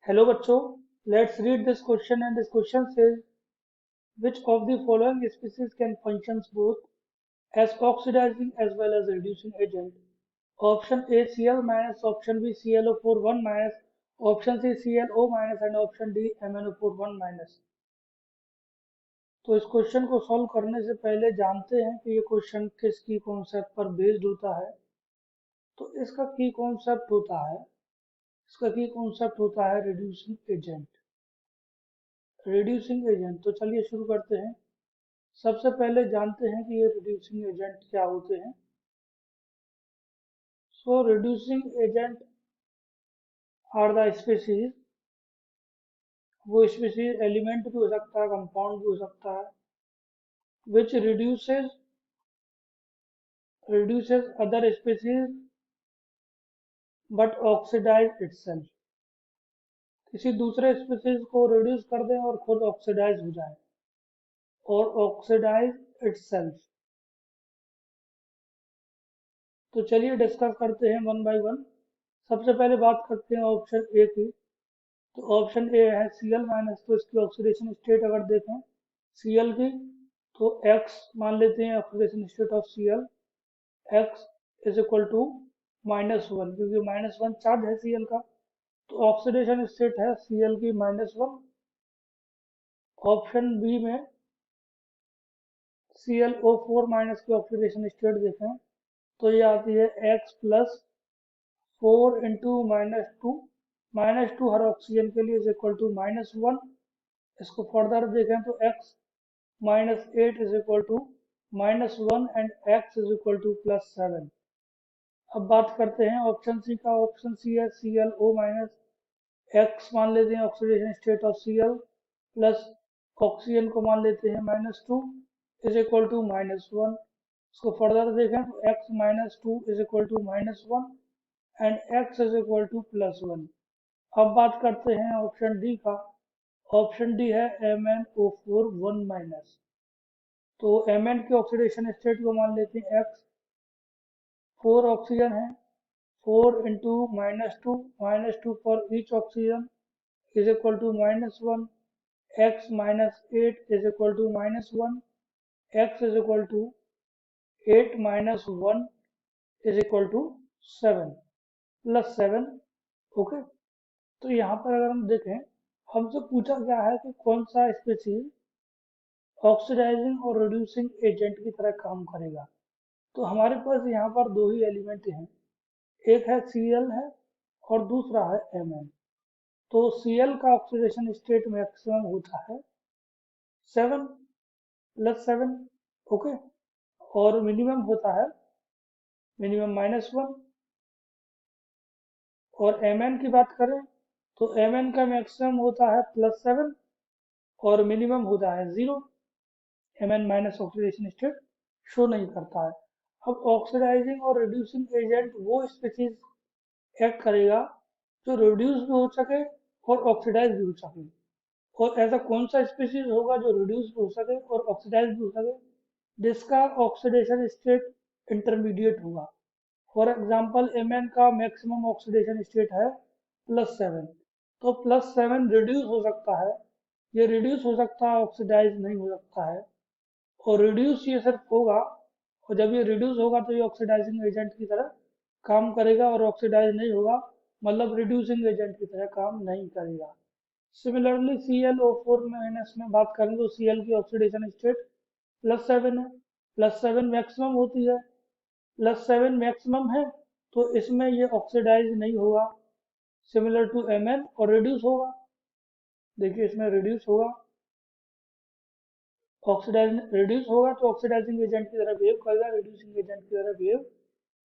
Hello बच्चों, let's read this question and this question says which of the following species can functions both as oxidizing as well as reducing agent? Option A Cl minus, option B ClO4 1 minus, option C ClO minus and option D MnO4 1 minus. तो इस question को solve करने से पहले जानते हैं कि ये क्वेश्चन किसकी कॉन्सेप्ट पर बेस्ड होता है। तो इसका की कॉन्सेप्ट होता है रिड्यूसिंग एजेंट। तो चलिए शुरू करते हैं। सबसे पहले जानते हैं कि ये रिड्यूसिंग एजेंट क्या होते हैं। So reducing agent are the species, वो स्पीशीज एलिमेंट भी हो सकता है, कंपाउंड भी हो सकता है, विच reduces other species but oxidize itself, किसी दूसरे स्पीशीज को रिड्यूस कर दें और खुद ऑक्सीडाइज हो जाए, और ऑक्सीडाइज इटसेल्फ। तो चलिए डिस्कस करते हैं वन बाय वन। सबसे पहले बात करते हैं ऑप्शन ए की। तो ऑप्शन ए है Cl माइनस। तो इसकी ऑक्सीडेशन स्टेट अगर देखें Cl की, तो X मान लेते हैं oxidation state of Cl, X is equal to -1, क्योंकि -1 चार्ज है Cl का। तो ऑक्सीडेशन स्टेट है Cl की -1। ऑप्शन बी में ClO4 माइनस की ऑक्सीडेशन स्टेट देखें तो ये आती है X प्लस 4 इंटू -2, -2 हर ऑक्सीजन के लिए इज इक्वल टू -1। इसको फर्दर देखें तो X -8 is equal to -1 and X is equal to +7। अब बात करते हैं ऑप्शन सी का। ऑप्शन सी है ClO माइनस, X मान लेते हैं oxidation state of Cl, plus oxygen को मान लेते हैं -2 इज इक्वल टू -1। इसको फर्दर देखें तो X -2 is equal to -1 and X is equal to +1। अब बात करते हैं ऑप्शन डी का। ऑप्शन डी है MnO4 1 माइनस। तो Mn की ऑक्सीडेशन स्टेट को मान लेते हैं X, 4 ऑक्सीजन है, 4 into -2 for each oxygen is equal to -1, X -8 is equal to -1, X is equal to 8 minus 1 is equal to 7 plus 7। Okay, तो यहाँ पर अगर हम देखें, हमसे पूछा गया है कि कौन सा स्पीशीज ऑक्सीडाइजिंग और रिड्यूसिंग एजेंट की तरह काम करेगा। तो हमारे पास यहाँ पर दो ही एलिमेंट हैं, एक है Cl है और दूसरा है Mn। तो Cl का ऑक्सीडेशन स्टेट मैक्सिमम होता है 7 + 7, ओके, और मिनिमम होता है मिनिमम -1। और Mn की बात करें तो Mn का मैक्सिमम होता है +7 और मिनिमम होता है 0। Mn minus oxidation state show नहीं करता है। अब ऑक्सीडाइजिंग और रिड्यूसिंग एजेंट वो स्पीशीज एक्ट करेगा जो रिड्यूस भी हो सके और ऑक्सीडाइज भी हो सके। और ऐसा कौन सा स्पीशीज होगा जो रिड्यूस भी हो सके और ऑक्सीडाइज भी हो सके, जिसका ऑक्सीडेशन स्टेट इंटरमीडिएट होगा। फॉर एग्जाम्पल Mn का मैक्सिमम ऑक्सीडेशन स्टेट है +7, तो +7 रिड्यूस हो सकता है, ये रिड्यूस हो सकता है, ऑक्सीडाइज नहीं हो सकता है। और रिड्यूस ये सिर्फ होगा, और जब ये रिड्यूस होगा तो ये ऑक्सीडाइजिंग एजेंट की तरह काम करेगा, और ऑक्सीडाइज नहीं होगा मतलब रिड्यूसिंग एजेंट की तरह काम नहीं करेगा। सिमिलरली ClO4 में बात करें तो Cl की ऑक्सीडेशन स्टेट +7 है, +7 मैक्सिमम होती है, +7 मैक्सिमम है, तो इसमें ये ऑक्सीडाइज नहीं होगा सिमिलर टू Mn, और रिड्यूस होगा। देखिए इसमें रिड्यूस होगा, ऑक्सीडाइज रिड्यूस होगा तो ऑक्सीडाइजिंग एजेंट की तरह बिहेव करेगा, रिड्यूसिंग एजेंट की तरह बिहेव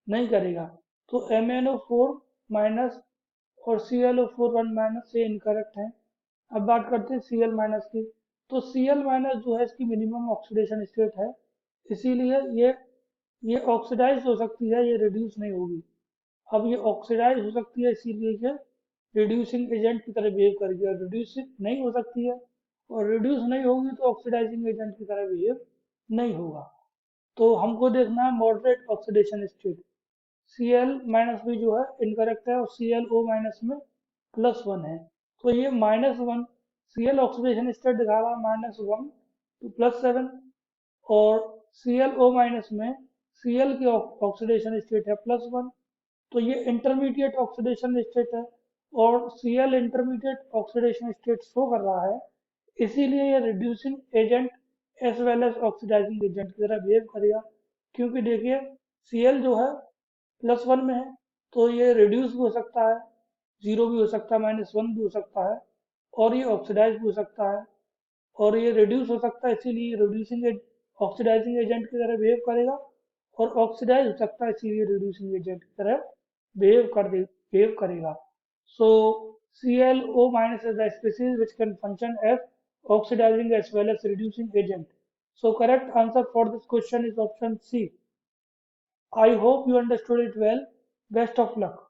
नहीं करेगा। तो MnO4 माइनस और ClO4 1 माइनस से इनकरेक्ट है। अब बात करते हैं Cl माइनस की। तो Cl माइनस जो है इसकी मिनिमम ऑक्सीडेशन स्टेट है, इसीलिए ये ऑक्सीडाइज हो सकती है, ये रिड्यूस नहीं होगी। अब ये ऑक्सीडाइज हो सकती है इसीलिए ये रिड्यूसिंग एजेंट की तरह बिहेव करेगी, और रिड्यूस नहीं हो सकती है और रिड्यूस नहीं होगी तो ऑक्सीडाइजिंग एजेंट की तरह बिहेव नहीं होगा। तो हमको देखना है moderate oxidation state. Cl minus भी जो है इनकरेक्ट है और ClO माइनस में +1 है। तो ये -1 Cl ऑक्सीडेशन स्टेट दिखा रहा है -1 to +7 और ClO- में Cl की ऑक्सीडेशन स्टेट है +1। तो ये इंटरमीडिएट ऑक्सीडेशन स्टेट है और Cl intermediate oxidation state show कर रहा है, इसीलिए ये reducing agent as well as oxidising agent की तरह बिहेव करेगा। क्योंकि देखिए Cl जो है +1 में है तो ये रिड्यूस भी हो सकता है, 0 भी हो सकता है, -1 भी हो सकता है और ये ऑक्सीडाइज भी हो सकता है और ये रिड्यूस हो सकता है, इसीलिए रिड्यूसिंग ऑक्सीडाइजिंग एजेंट की तरह बिहेव करेगा और ऑक्सीडाइज हो सकता है इसीलिए रिड्यूसिंग एजेंट की तरह बिहेव करेगा। सो ClO- is the species which can function as oxidizing as well as reducing agent. So correct answer for this question is option C. I hope you understood it well. Best of luck.